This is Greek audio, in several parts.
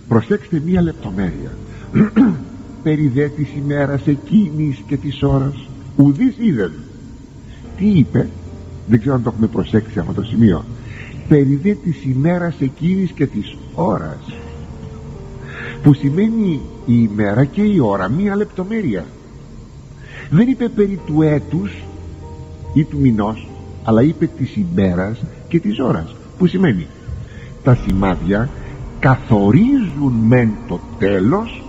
Προσέξτε μία λεπτομέρεια. Περί δε της ημέρας εκείνης και της ώρας ουδείς είδεν. Τι είπε? Δεν ξέρω αν το έχουμε προσέξει αυτό το σημείο. Περί δε της ημέρας εκείνης και της ώρας, που σημαίνει η ημέρα και η ώρα μία λεπτομέρεια. Δεν είπε περί του έτους ή του μηνός, αλλά είπε της ημέρας και της ώρας, που σημαίνει τα σημάδια καθορίζουν μεν το τέλος,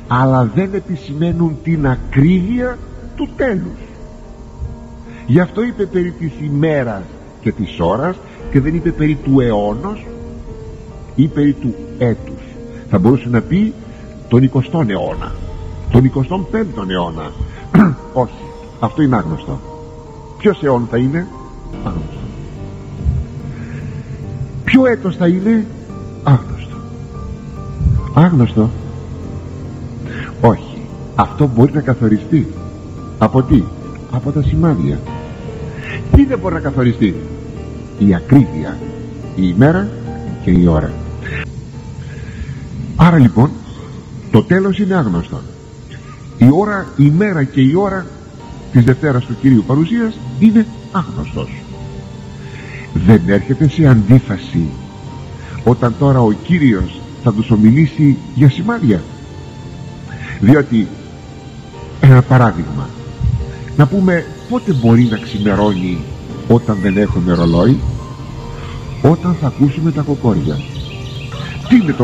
αλλά δεν επισημαίνουν την ακρίβεια του τέλους. Γι' αυτό είπε περί της ημέρας και της ώρας και δεν είπε περί του αιώνος ή περί του έτους. Θα μπορούσε να πει τον 20ο αιώνα, τον 25ο αιώνα. Όχι, αυτό είναι άγνωστο. Ποιος αιών θα είναι? Άγνωστο. Ποιο έτος θα είναι? Άγνωστο. Άγνωστο. Όχι, αυτό μπορεί να καθοριστεί. Από τι? Από τα σημάδια. Τι δεν μπορεί να καθοριστεί? Η ακρίβεια, η ημέρα και η ώρα. Άρα λοιπόν το τέλος είναι άγνωστο. Η ώρα, η μέρα και η ώρα της Δευτέρας του Κυρίου Παρουσίας είναι άγνωστος. Δεν έρχεται σε αντίφαση όταν τώρα ο Κύριος θα τους ομιλήσει για σημάδια? Διότι ένα παράδειγμα, να πούμε πότε μπορεί να ξημερώνει όταν δεν έχουμε ρολόι? Όταν θα ακούσουμε τα κοκόρια. Τι είναι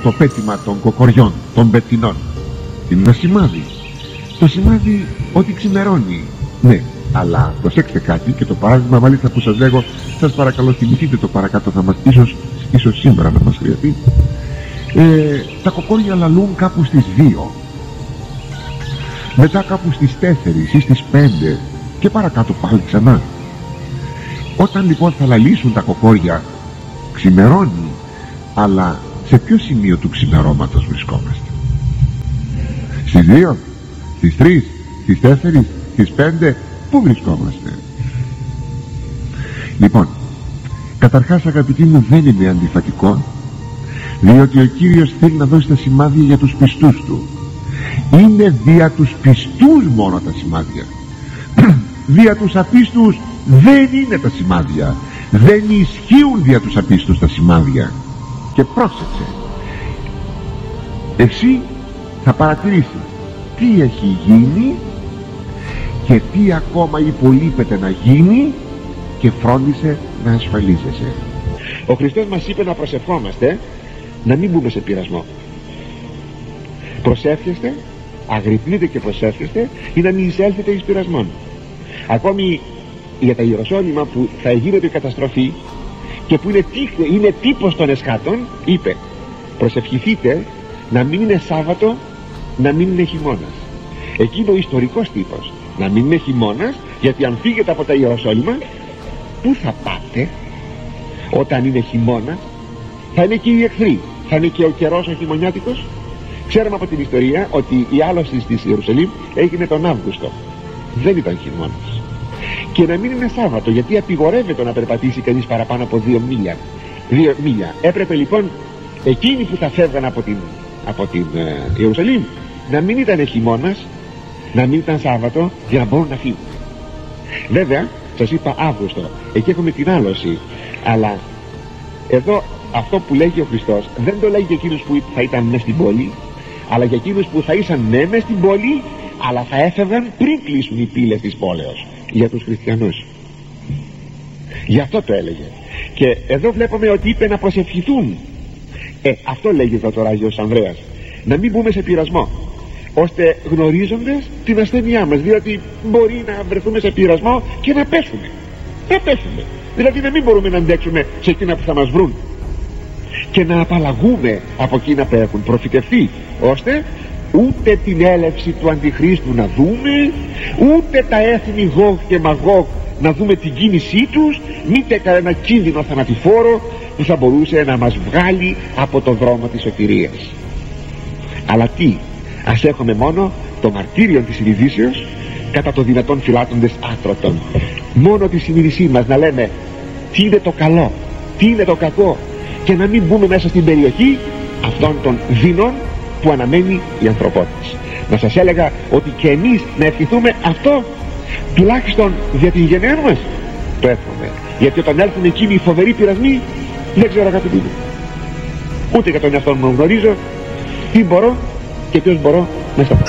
το πέτημα των κοκοριών, των πετινών? Είναι ένα σημάδι. Το σημάδι ότι ξημερώνει. Ναι, αλλά προσέξτε κάτι, και το παράδειγμα μάλιστα που σας λέγω, σας παρακαλώ θυμηθείτε το παρακάτω, θα μας ίσως σήμερα να μας χρειαστεί. Τα κοκόρια λαλούν κάπου στις 2, μετά κάπου στις 4 ή στις 5 και παρακάτω πάλι ξανά. Όταν λοιπόν θα λαλήσουν τα κοκόρια, ξημερώνει, αλλά σε ποιο σημείο του ξημερώματος βρισκόμαστε? Στις 2, στις 3, στις 4, στις 5? Πού βρισκόμαστε? Λοιπόν, καταρχάς αγαπητοί μου, δεν είναι αντιφατικό, διότι ο Κύριος θέλει να δώσει τα σημάδια για τους πιστούς του. Είναι δια τους πιστούς μόνο τα σημάδια. Δια τους απίστους δεν είναι τα σημάδια. Δεν ισχύουν δια τους απίστους τα σημάδια. Και πρόσεξε, εσύ θα παρατηρήσεις τι έχει γίνει και τι ακόμα υπολείπεται να γίνει, και φρόντισε να ασφαλίζεσαι. Ο Χριστός μας είπε να προσευχόμαστε, να μην μπούμε σε πειρασμό. Προσεύχεστε, αγρυπνείτε και προσεύχεστε, ή να μην εισέλθετε εις πειρασμόν. Ακόμη για τα Ιεροσόλυμα που θα γίνεται η καταστροφή και που είναι τύπος των εσχάτων, είπε προσευχηθείτε να μην είναι Σάββατο, να μην είναι χειμώνας. Εκεί είναι ο ιστορικός τύπος, να μην είναι χειμώνας, γιατί αν φύγετε από τα Ιεροσόλυμα, πού θα πάτε όταν είναι χειμώνας? Θα είναι και οι εχθροί, θα είναι και ο καιρός ο χειμωνιάτικος. Ξέρουμε από την ιστορία ότι η άλωση της Ιερουσαλήμ έγινε τον Αύγουστο, δεν ήταν χειμώνας. Και να μην είναι Σάββατο, γιατί απειγορεύεται να περπατήσει κανείς παραπάνω από 2 μίλια. Έπρεπε λοιπόν εκείνοι που θα φεύγαν από την Ιερουσαλήμ να μην ήταν χειμώνας, να μην ήταν Σάββατο, για να μπορούν να φύγουν. Βέβαια σας είπα Αύγουστο, εκεί έχουμε την άλωση. Αλλά εδώ αυτό που λέγει ο Χριστός δεν το λέγει για εκείνους που θα ήταν μες στην πόλη, αλλά για εκείνους που θα ήσαν ναι μες στην πόλη, αλλά θα έφευγαν πριν κλείσουν οι πύλες της πόλεως, για τους χριστιανούς. Γι' αυτό το έλεγε. Και εδώ βλέπουμε ότι είπε να προσευχηθούν. Αυτό λέγει εδώ τώρα Άγιος Ανδρέας, να μην μπούμε σε πειρασμό, ώστε γνωρίζοντας την ασθένειά μας, διότι μπορεί να βρεθούμε σε πειρασμό και να πέσουμε. Δηλαδή να μην μπορούμε να αντέξουμε σε εκείνα που θα μας βρουν, και να απαλλαγούμε από εκείνα που έχουν προφητευτεί, ώστε ούτε την έλευση του Αντιχρίστου να δούμε, ούτε τα έθνη Γόγ και Μαγόγ να δούμε την κίνησή τους, μήτε κανένα κίνδυνο θανατηφόρο που θα μπορούσε να μας βγάλει από το δρόμο της σωτηρίας. Αλλά τι, ας έχουμε μόνο το μαρτύριο της συνειδήσεως κατά το δυνατόν φυλάττοντες άτρωτον, μόνο τη συνείδησή μας να λέμε τι είναι το καλό, τι είναι το κακό, και να μην μπούμε μέσα στην περιοχή αυτών των δεινών που αναμένει η ανθρωπότητα. Να σας έλεγα ότι και εμείς να ευχηθούμε αυτό, τουλάχιστον για την γενναία μας, το εύχομαι. Γιατί όταν έλθουν εκείνοι οι φοβεροί πειρασμοί, δεν ξέρω αγαπητοί μου, ούτε για τον εαυτό μου γνωρίζω τι μπορώ και ποιος μπορώ να σταθώ.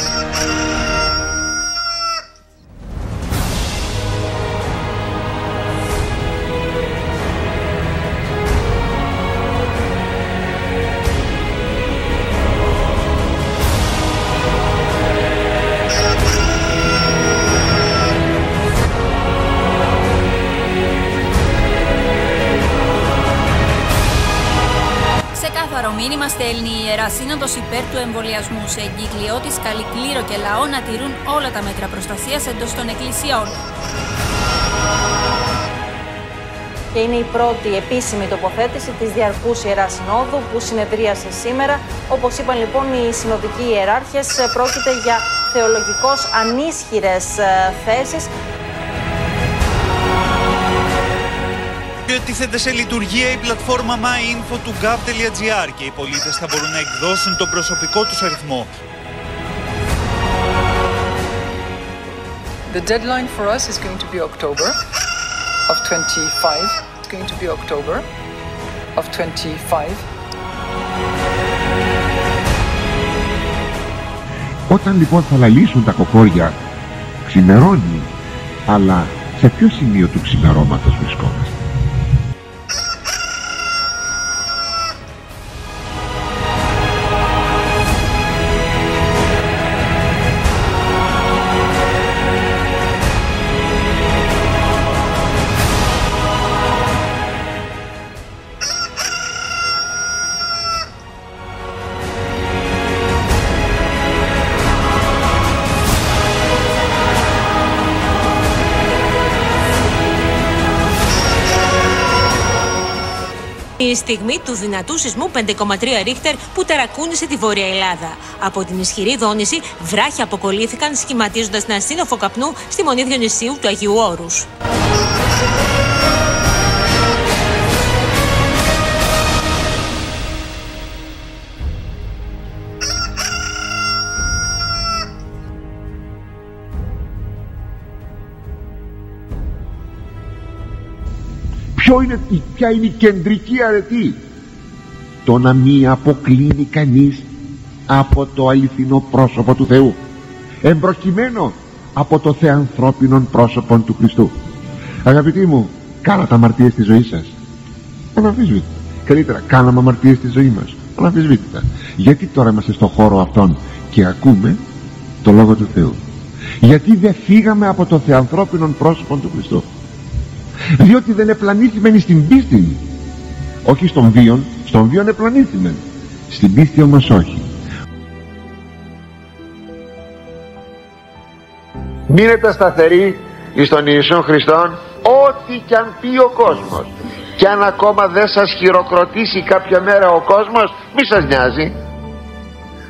Μήνυμα στέλνει η Ιερά Σύνοδος υπέρ του εμβολιασμού. Σε εγκύκλειό της καλεί κλήρο και λαό να τηρούν όλα τα μέτρα προστασίας εντός των εκκλησιών. Και είναι η πρώτη επίσημη τοποθέτηση της Διαρκούς Ιεράς Συνόδου που συνεδρίασε σήμερα. Όπως είπαν λοιπόν οι συνοδικοί ιεράρχες, πρόκειται για θεολογικώς ανίσχυρες θέσεις. Τίθεται σε λειτουργία η πλατφόρμα myinfo του gov.gr και οι πολίτες θα μπορούν να εκδώσουν τον προσωπικό τους αριθμό. The deadline for us is going to be October of 25. It's going to be October of 25. Όταν λοιπόν θα λαλήσουν τα κοκόρια, ξημερώνει, αλλά σε ποιο σημείο του ξημερώματος βρισκόμαστε? Η στιγμή του δυνατού σεισμού 5,3 ρίχτερ που ταρακούνησε τη Βόρεια Ελλάδα. Από την ισχυρή δόνηση, βράχια αποκολλήθηκαν σχηματίζοντας ένα σύννεφο καπνού στη Μονή Διονυσίου του Αγίου Όρους. Ποια είναι η κεντρική αρετή? Το να μη αποκλίνει κανείς από το αληθινό πρόσωπο του Θεού, εμπροκειμένο από το θεανθρώπινον πρόσωπο του Χριστού. Αγαπητοί μου, κάνατε αμαρτίες στη ζωή σας? Αναμφισβήτητα. Καλύτερα, κάναμε αμαρτίες στη ζωή μας? Αναμφισβήτητα. Γιατί τώρα είμαστε στον χώρο αυτόν και ακούμε το Λόγο του Θεού? Γιατί δεν φύγαμε από το θεανθρώπινον πρόσωπο του Χριστού? Διότι δεν επλανήθημεν στην πίστη, όχι στον βίον. Στον βίον επλανήθημεν, στην πίστη όμως όχι. Μείνετε σταθεροί εις τον Ιησού Χριστόν, ό,τι κι αν πει ο κόσμος, κι αν ακόμα δεν σας χειροκροτήσει κάποια μέρα ο κόσμος, μη σας νοιάζει,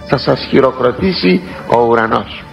θα σας χειροκροτήσει ο ουρανός.